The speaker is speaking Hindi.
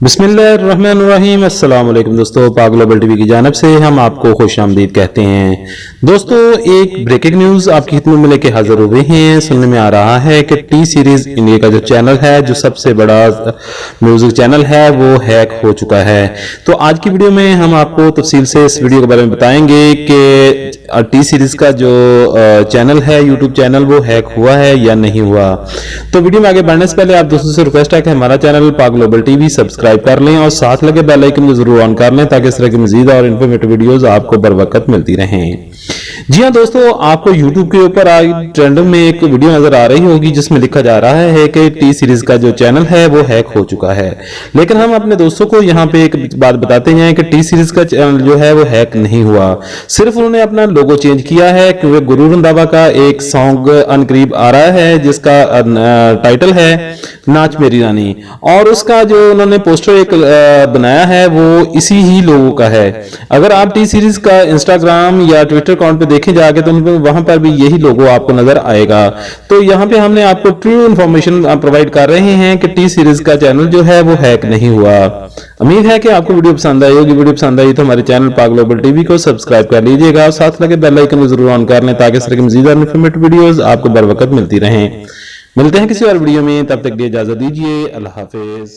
बिस्मिल्लाहिर्रहमानिर्रहीम। अस्सलाम वालेकुम दोस्तों, पाक ग्लोबल टीवी की जानिब से हम आपको खुशामदीद कहते हैं। दोस्तों, एक ब्रेकिंग न्यूज आपकी खिदमत में लेके हाजिर हुए हैं। सुनने में आ रहा है कि टी सीरीज इंडिया का जो चैनल है, जो सबसे बड़ा म्यूजिक चैनल है, वो हैक हो चुका है। तो आज की वीडियो में हम आपको तफसील से इस वीडियो के बारे में बताएंगे कि टी सीरीज का जो चैनल है, यूट्यूब चैनल, वो हैक हुआ है या नहीं हुआ। तो वीडियो में आगे बढ़ने से पहले आप दोस्तों से रिक्वेस्ट है कि हमारा चैनल पाक ग्लोबल टीवी सब्सक्राइब कर लें और साथ लगे बेल आइकन को जरूर ऑन कर लें ताकि इस तरह की मजीद और इन्फॉर्मेटिव वीडियोस आपको बर वक्त मिलती रहें। जी हाँ दोस्तों, आपको YouTube के ऊपर आज ट्रेंडिंग में एक वीडियो नजर आ रही होगी जिसमें लिखा जा रहा है कि टी सीरीज का जो चैनल है वो हैक हो चुका है। लेकिन हम अपने दोस्तों को यहाँ पे एक बात बताते हैं कि टी सीरीज का चैनल जो है वो हैक नहीं हुआ। सिर्फ उन्होंने अपना लोगो चेंज किया है क्योंकि गुरु रंधावा का एक सॉन्ग अनकरीब आ रहा है जिसका टाइटल है नाच मेरी रानी, और उसका जो उन्होंने पोस्टर एक बनाया है वो इसी ही लोगों का है। अगर आप टी सीरीज का इंस्टाग्राम या ट्विटर अकाउंट पे देखें जाके तो वहां पर भी यही लोगो आपको नजर आएगा। तो यहाँ पे हमने आपको ट्रू इन्फॉर्मेशन प्रोवाइड कर रहे हैं कि टी सीरीज का चैनल जो है वो हैक नहीं हुआ। उम्मीद है कि आपको वीडियो पसंद आई होगी। वीडियो पसंद आई तो हमारे चैनल पाक ग्लोबल टीवी को सब्सक्राइब कर लीजिएगा और साथ लगे बेल आइकन को जरूर ऑन कर लें ताकि इस तरह की मजीद इन्फॉर्मेटिव वीडियोस आपको बर वक्त मिलती रहें। मिलते हैं किसी और वीडियो में, तब तक के लिए इजाजत दीजिए। अल्लाह हाफिज।